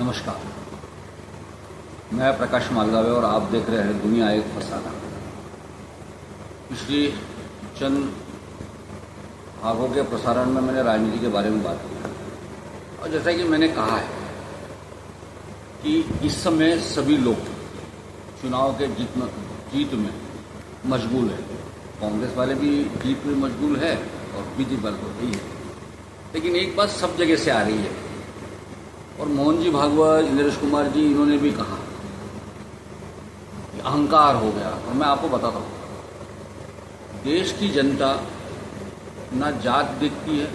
नमस्कार, मैं प्रकाश मालगावे और आप देख रहे हैं दुनिया एक फसाना। पिछली चंद भागों के प्रसारण में मैंने राजनीति के बारे में बात की और जैसा कि मैंने कहा है कि इस समय सभी लोग चुनाव के जीत में मशगूल है। कांग्रेस वाले भी जीत में मशगूल है और बीजेपी वाले तो ही है, लेकिन एक बात सब जगह से आ रही है और मोहन जी भागवत, नरेश कुमार जी, इन्होंने भी कहा कि अहंकार हो गया। और मैं आपको बताता हूँ, देश की जनता ना जात देखती है,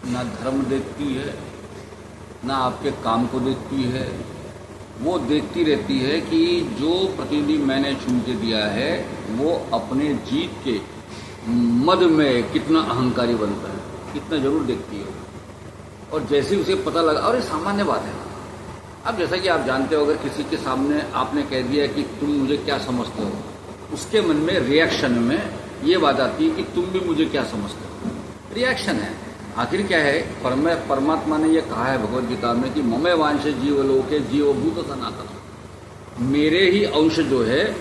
ना धर्म देखती है, ना आपके काम को देखती है। वो देखती रहती है कि जो प्रतिनिधि मैंने चुन के दिया है वो अपने जीत के मद में कितना अहंकारी बनता है, कितना जरूर देखती है। और जैसे उसे पता लगा, और ये सामान्य बात है। अब जैसा कि आप जानते हो, अगर किसी के सामने आपने कह दिया कि तुम मुझे क्या समझते हो, उसके मन में रिएक्शन में ये बात आती है कि तुम भी मुझे क्या समझते हो। रिएक्शन है। आखिर क्या है, परमात्मा ने ये कहा है भगवद गीता में कि ममे वांश जीवलोके जीवभूत सनातन, मेरे ही अंश जो है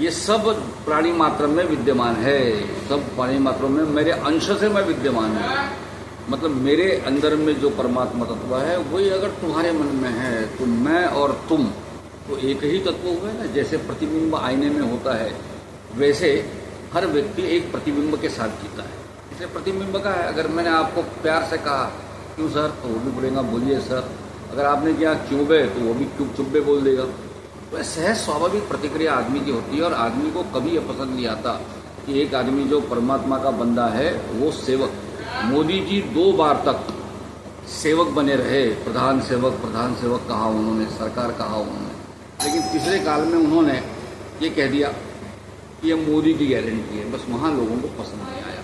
ये सब प्राणी मात्र में विद्यमान है। सब प्राणी मात्रों में मेरे अंश से मैं विद्यमान हूँ। मतलब मेरे अंदर में जो परमात्मा तत्व है वही अगर तुम्हारे मन में है तो मैं और तुम तो एक ही तत्व हुए ना। जैसे प्रतिबिंब आईने में होता है, वैसे हर व्यक्ति एक प्रतिबिंब के साथ जीता है। इसलिए प्रतिबिंब का है। अगर मैंने आपको प्यार से कहा क्यों सर, तो वो भी बोलेगा बोलिए सर। अगर आपने किया क्यों बे, तो वो भी चुब्बे बोल देगा। तो सहज स्वाभाविक प्रतिक्रिया आदमी की होती है और आदमी को कभी यह पसंद नहीं आता कि एक आदमी जो परमात्मा का बंदा है वो सेवक। मोदी जी 2 बार तक सेवक बने रहे, प्रधान सेवक कहा उन्होंने, सरकार कहा उन्होंने, लेकिन तीसरे काल में उन्होंने ये कह दिया कि ये मोदी की गारंटी है। बस वहाँ लोगों को पसंद नहीं आया।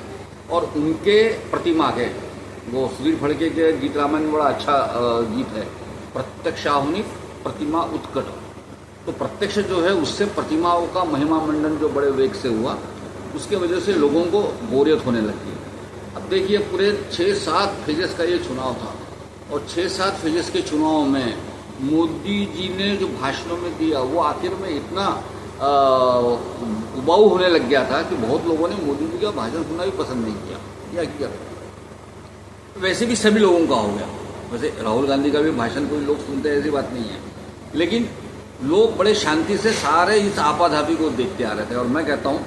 और उनके प्रतिमा के वो सुधीर फड़के के गीत रामायण में बड़ा अच्छा गीत है, प्रत्यक्षाहुनि प्रतिमा उत्कट। तो प्रत्यक्ष जो है उससे प्रतिमाओं का महिमा मंडन जो बड़े वेग से हुआ, उसके वजह से लोगों को बोरियत होने लगी। अब देखिए, पूरे 6-7 फेजेस का ये चुनाव था और 6-7 फेजेस के चुनाव में मोदी जी ने जो भाषणों में दिया वो आखिर में इतना उबाऊ होने लग गया था कि बहुत लोगों ने मोदी जी का भाषण सुनना भी पसंद नहीं किया। क्या वैसे भी सभी लोगों का हो गया। वैसे राहुल गांधी का भी भाषण कोई लोग सुनते हैं, ऐसी बात नहीं है, लेकिन लोग बड़े शांति से सारे इस आपाधापी को देखते आ रहे थे। और मैं कहता हूँ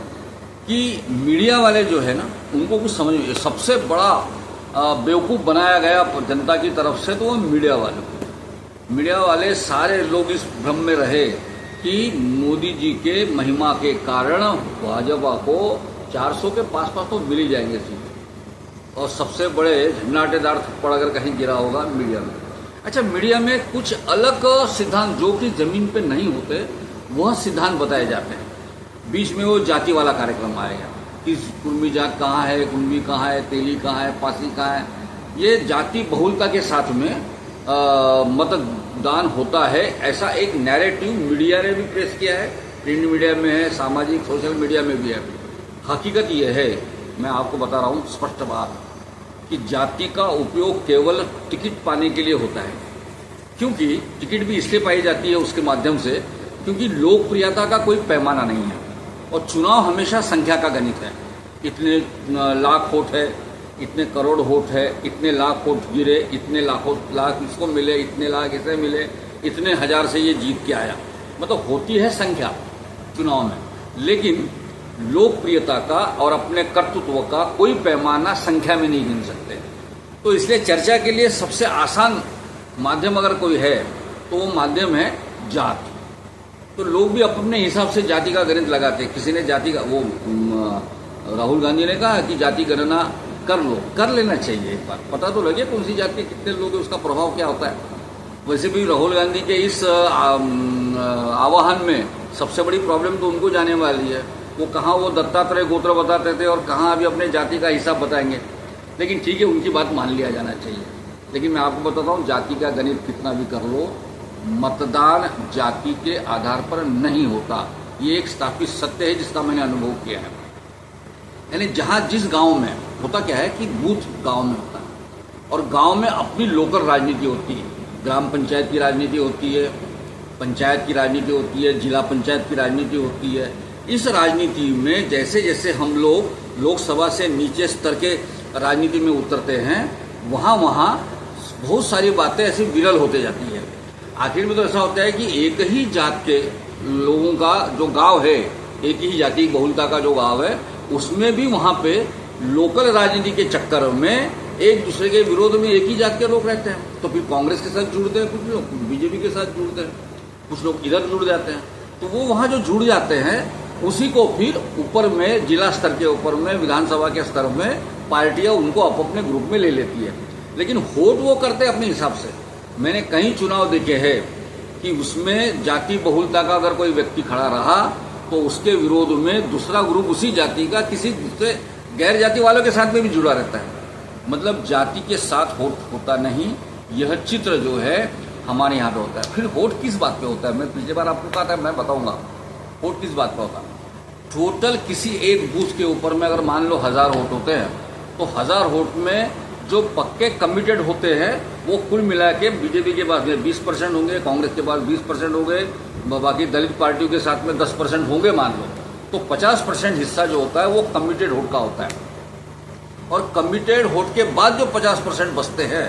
कि मीडिया वाले जो है ना, उनको कुछ समझ, सबसे बड़ा बेवकूफ़ बनाया गया जनता की तरफ से तो वो मीडिया वाले सारे लोग इस भ्रम में रहे कि मोदी जी के महिमा के कारण भाजपा को 400 के पास तो मिल ही जाएंगे सीट। और सबसे बड़े झन्नाटेदार थप्पड़ अगर कहीं गिरा होगा मीडिया में। अच्छा, मीडिया में कुछ अलग सिद्धांत जो कि जमीन पे नहीं होते, वह सिद्धांत बताए जाते हैं। बीच में वो जाति वाला कार्यक्रम आएगा कि कुर्मी जात कहाँ है, कुंभी कहाँ है, तेली कहाँ है, पासी कहाँ है। ये जाति बहुलता के साथ में मतदान होता है, ऐसा एक नैरेटिव मीडिया ने भी प्रेस किया है। प्रिंट मीडिया में है, सामाजिक सोशल मीडिया में भी है। हकीकत यह है, मैं आपको बता रहा हूँ स्पष्ट बात, कि जाति का उपयोग केवल टिकट पाने के लिए होता है। क्योंकि टिकट भी इसलिए पाई जाती है उसके माध्यम से क्योंकि लोकप्रियता का कोई पैमाना नहीं है और चुनाव हमेशा संख्या का गणित है। इतने लाख वोट है, इतने करोड़ वोट है, इतने लाख वोट गिरे, इतने लाख इसको मिले, इतने लाख इसे मिले, इतने हजार से ये जीत के आया। मतलब होती है संख्या चुनाव में, लेकिन लोकप्रियता का और अपने कर्तृत्व का कोई पैमाना संख्या में नहीं गिन सकते। तो इसलिए चर्चा के लिए सबसे आसान माध्यम अगर कोई है तो वो माध्यम है जात। तो लोग भी अपने हिसाब से जाति का गणित लगाते। किसी ने जाति का, वो राहुल गांधी ने कहा कि जाति गणना कर लेना चाहिए, एक बार पता तो लगे कौन सी जाति के कितने लोग हैं, उसका प्रभाव क्या होता है। वैसे भी राहुल गांधी के इस आह्वान में सबसे बड़ी प्रॉब्लम तो उनको जाने वाली है। वो कहाँ वो दत्तात्रेय गोत्र बताते थे और कहाँ अभी अपने जाति का हिसाब बताएंगे। लेकिन ठीक है, उनकी बात मान लिया जाना चाहिए। लेकिन मैं आपको बताता हूँ, जाति का गणित कितना भी कर लो, मतदान जाति के आधार पर नहीं होता। ये एक स्थापित सत्य है जिसका मैंने अनुभव किया है। यानी जहाँ जिस गांव में होता क्या है कि बूथ गांव में होता है और गांव में अपनी लोकल राजनीति होती है। ग्राम पंचायत की राजनीति होती है, पंचायत की राजनीति होती है, जिला पंचायत की राजनीति होती है। इस राजनीति में जैसे जैसे हम लोग लोकसभा से नीचे स्तर के राजनीति में उतरते हैं, वहाँ वहाँ बहुत सारी बातें ऐसी विरल होते जाती है। आखिर में तो ऐसा होता है कि एक ही जात के लोगों का जो गांव है, एक ही जाति बहुलता का जो गांव है, उसमें भी वहाँ पे लोकल राजनीति के चक्कर में एक दूसरे के विरोध में एक ही जात के लोग रहते हैं। तो फिर कांग्रेस के साथ जुड़ते हैं कुछ लोग, बीजेपी के साथ जुड़ते हैं, कुछ लोग इधर जुड़ जाते हैं। तो वो वहाँ जो जुड़ जाते हैं उसी को फिर ऊपर में जिला स्तर के ऊपर में विधानसभा के स्तर में पार्टियां उनको अपने ग्रुप में ले लेती है। लेकिन वोट वो करते हैं अपने हिसाब से। मैंने कई चुनाव देखे हैं कि उसमें जाति बहुलता का अगर कोई व्यक्ति खड़ा रहा तो उसके विरोध में दूसरा ग्रुप उसी जाति का किसी दूसरे गैर जाति वालों के साथ में भी जुड़ा रहता है। मतलब जाति के साथ वोट होता नहीं, यह चित्र जो है हमारे यहाँ पे होता है। फिर वोट किस बात पे होता है, मैं पिछली बार आपको कहा था, मैं बताऊंगा वोट किस बात पे होता है। टोटल किसी एक बूथ के ऊपर में अगर मान लो 1000 वोट होते हैं तो 1000 वोट में जो पक्के कमिटेड होते हैं वो कुल मिला के बीजेपी के पास में 20% होंगे, कांग्रेस के पास 20% होंगे, बाकी दलित पार्टियों के साथ में 10% होंगे मान लो। तो 50% हिस्सा जो होता है वो कमिटेड वोट का होता है। और कमिटेड वोट के बाद जो 50% बचते हैं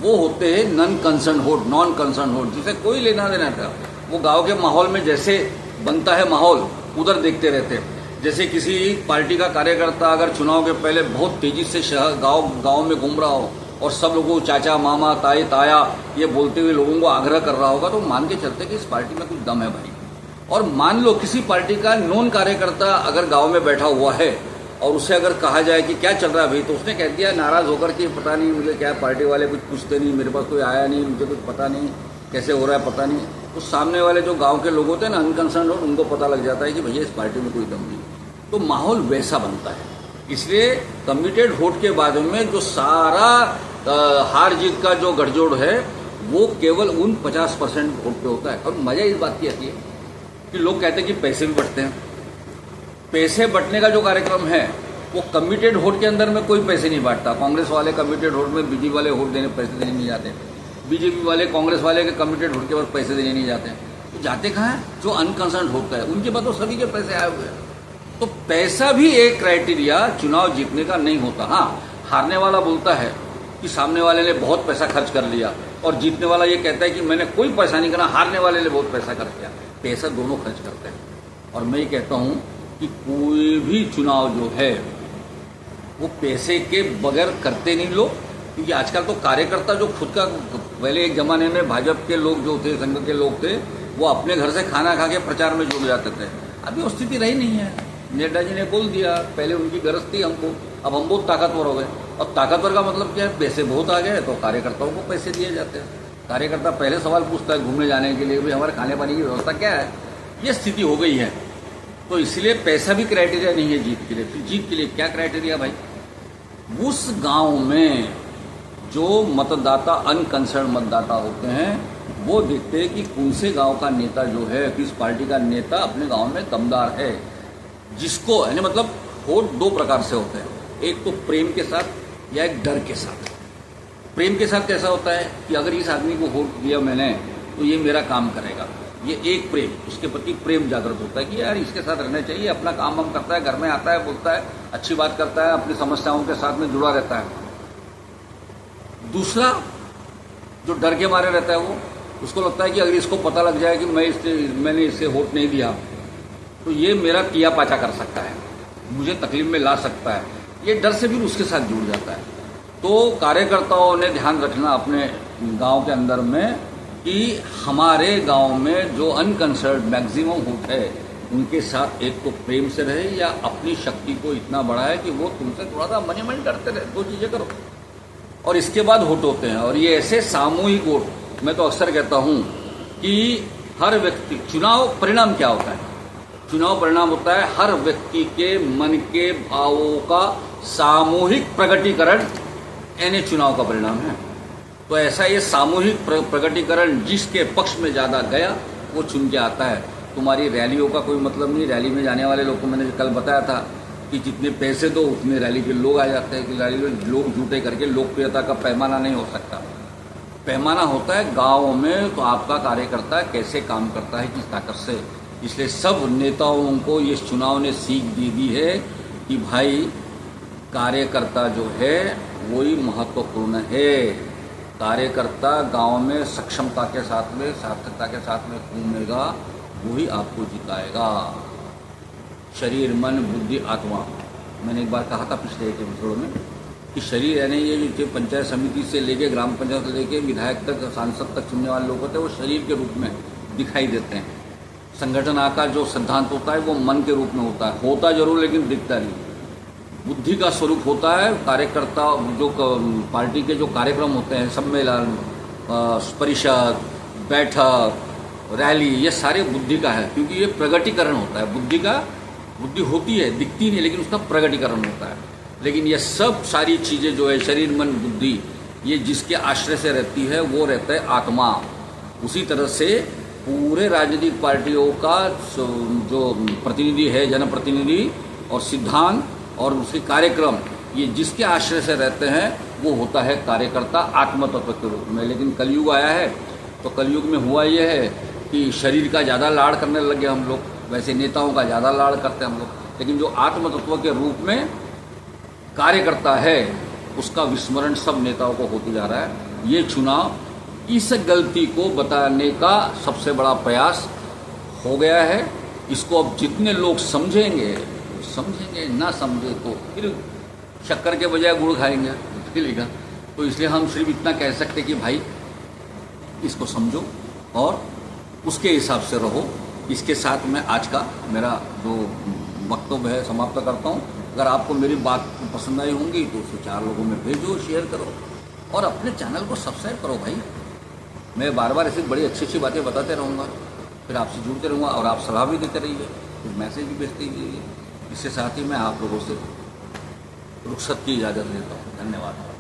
वो होते हैं non concern vote, non concern vote, जिसे कोई लेना देना था। वो गांव के माहौल में जैसे बनता है माहौल उधर देखते रहते हैं। जैसे किसी पार्टी का कार्यकर्ता अगर चुनाव के पहले बहुत तेजी से शहर गांव में घूम रहा हो और सब लोगों को चाचा मामा ताए ताया ये बोलते हुए लोगों को आग्रह कर रहा होगा, तो मान के चलते कि इस पार्टी में कुछ दम है भाई। और मान लो किसी पार्टी का नॉन कार्यकर्ता अगर गाँव में बैठा हुआ है और उससे अगर कहा जाए कि क्या चल रहा है भाई, तो उसने कह दिया नाराज होकर कि पता नहीं मुझे क्या, पार्टी वाले कुछ पूछते नहीं, मेरे पास कोई आया नहीं, मुझे कुछ पता नहीं कैसे हो रहा है पता नहीं। तो सामने वाले जो गांव के लोग होते हैं ना अनकंसर्न लोग, उनको पता लग जाता है कि भैया इस पार्टी में कोई दम नहीं। तो माहौल वैसा बनता है। इसलिए कमिटेड वोट के बाद में जो सारा हार जीत का जो गठजोड़ है वो केवल उन 50% वोट पे होता है। और मजा इस बात की आती है कि लोग कहते हैं कि पैसे भी बंटते हैं। पैसे बंटने का जो कार्यक्रम है वो कमिटेड वोट के अंदर में कोई पैसे नहीं बांटता। कांग्रेस वाले कमिटेड वोट में बीजेपी वाले वोट देने पैसे देने नहीं जाते, बीजेपी वाले कांग्रेस वाले के कमिटेड वोट के बाद पैसे देने नहीं जाते। तो जाते कहाँ हैं? जो अनकंसर्न होता है उनके पास तो सभी के पैसे आए हुए हैं। तो पैसा भी एक क्राइटेरिया चुनाव जीतने का नहीं होता। हाँ, हारने वाला बोलता है कि सामने वाले ने बहुत पैसा खर्च कर लिया, और जीतने वाला ये कहता है कि मैंने कोई पैसा नहीं करा, हारने वाले ने बहुत पैसा खर्च किया। पैसा दोनों खर्च करते हैं। और मैं ये कहता हूँ कि कोई भी चुनाव जो है वो पैसे के बगैर करते नहीं लोग। क्योंकि आजकल तो कार्यकर्ता जो खुद का, पहले एक जमाने में भाजपा के लोग जो थे, संघ के लोग थे, वो अपने घर से खाना खा के प्रचार में जुड़ जाते थे। अभी वो स्थिति रही नहीं है। नड्डा जी ने बोल दिया, पहले उनकी गरज थी हमको, अब हम बहुत ताकतवर हो गए। अब ताकतवर का मतलब क्या है? पैसे बहुत आ गए तो कार्यकर्ताओं को पैसे दिए जाते हैं। कार्यकर्ता पहले सवाल पूछता है घूमने जाने के लिए, भाई हमारे खाने पानी की व्यवस्था क्या है? ये स्थिति हो गई है। तो इसलिए पैसा भी क्राइटेरिया नहीं है जीत के लिए। फिर जीत के लिए क्या क्राइटेरिया भाई? उस गांव में जो मतदाता अनकंसर्न मतदाता होते हैं वो देखते हैं कि कौन से गांव का नेता जो है, किस पार्टी का नेता अपने गांव में दमदार है, जिसको यानी मतलब वोट दो प्रकार से होते हैं। एक तो प्रेम के साथ या एक डर के साथ। प्रेम के साथ कैसा होता है कि अगर इस आदमी को वोट दिया मैंने तो ये मेरा काम करेगा, ये एक प्रेम, उसके प्रति प्रेम जागृत होता है कि यार इसके साथ रहना चाहिए, अपना काम हम करता है, घर में आता है, बोलता है, अच्छी बात करता है, अपनी समस्याओं के साथ में जुड़ा रहता है। दूसरा जो डर के मारे रहता है वो, उसको लगता है कि अगर इसको पता लग जाए कि मैंने इससे वोट नहीं दिया तो ये मेरा किया पाचा कर सकता है, मुझे तकलीफ में ला सकता है। ये डर से भी उसके साथ जुड़ जाता है। तो कार्यकर्ताओं ने ध्यान रखना अपने गांव के अंदर में कि हमारे गांव में जो अनकंसर्न मैक्सिमम वोट है उनके साथ एक तो प्रेम से रहे या अपनी शक्ति को इतना बढ़ाए कि वो तुमसे थोड़ा सा मनी करते रहे। दो चीजें करो और इसके बाद वोट होते हैं। और ये ऐसे सामूहिक वोट, मैं तो अक्सर कहता हूं कि हर व्यक्ति, चुनाव परिणाम क्या होता है? चुनाव परिणाम होता है हर व्यक्ति के मन के भावों का सामूहिक प्रकटीकरण, यानी चुनाव का परिणाम है। तो ऐसा ये सामूहिक प्रकटीकरण जिसके पक्ष में ज्यादा गया वो चुन के आता है। तुम्हारी रैलियों का कोई मतलब नहीं। रैली में जाने वाले लोग को मैंने कल बताया था कि जितने पैसे दो उतने रैली के लोग आ जाते हैं, कि रैली में लोग जुटे करके लोकप्रियता का पैमाना नहीं हो सकता। पैमाना होता है गाँव में, तो आपका कार्यकर्ता कैसे काम करता है, किस ताकत से। इसलिए सब नेताओं को ये चुनाव ने सीख दी है कि भाई कार्यकर्ता जो है वही महत्वपूर्ण है। कार्यकर्ता गांव में सक्षमता के साथ में, सार्थकता के साथ में घूमेगा, वही आपको जिताएगा। शरीर, मन, बुद्धि, आत्मा, मैंने एक बार कहा था पिछले एक एपिसोड में कि शरीर यानी ये जो पंचायत समिति से लेके ग्राम पंचायत से लेके विधायक तक, सांसद तक चुनने वाले लोग होते हैं, वो शरीर के रूप में दिखाई देते हैं। संगठन का जो सिद्धांत होता है वो मन के रूप में होता जरूर लेकिन दिखता नहीं। बुद्धि का स्वरूप होता है कार्यकर्ता, जो पार्टी के जो कार्यक्रम होते हैं, सम्मेलन, परिषद, बैठक, रैली, ये सारे बुद्धि का है, क्योंकि ये प्रगटीकरण होता है। बुद्धि होती है, दिखती नहीं, लेकिन उसका प्रगटीकरण होता है। लेकिन ये सब सारी चीज़ें जो है शरीर, मन, बुद्धि, ये जिसके आश्रय से रहती है वो रहता है आत्मा। उसी तरह से पूरे राजनीतिक पार्टियों का जो प्रतिनिधि है, जनप्रतिनिधि और सिद्धांत और उसके कार्यक्रम, ये जिसके आश्रय से रहते हैं वो होता है कार्यकर्ता आत्म तत्व के रूप में। लेकिन कलयुग आया है, तो कलयुग में हुआ ये है कि शरीर का ज़्यादा लाड़ करने लगे हम लोग, वैसे नेताओं का ज़्यादा लाड़ करते हैं हम लोग। लेकिन जो आत्म तत्व के रूप में कार्यकर्ता है उसका विस्मरण सब नेताओं को होते जा रहा है। ये चुनाव इस गलती को बताने का सबसे बड़ा प्रयास हो गया है। इसको अब जितने लोग समझेंगे, ना समझे तो फिर शक्कर के बजाय गुड़ खाएंगे, चलेगा। तो इसलिए हम सिर्फ इतना कह सकते कि भाई इसको समझो और उसके हिसाब से रहो। इसके साथ मैं आज का मेरा जो वक्तव्य है समाप्त करता हूँ। अगर आपको मेरी बात पसंद आई होंगी तो उसे 4 लोगों में भेजो, शेयर करो और अपने चैनल को सब्सक्राइब करो भाई। मैं बार बार ऐसी बड़ी अच्छी बातें बताते रहूँगा, फिर आपसे जुड़ते रहूँगा और आप सलाह भी देते रहिए, फिर मैसेज भी भेजते रहिए। इसके साथ ही मैं आप लोगों से रुखसत की इजाज़त लेता हूँ। धन्यवाद।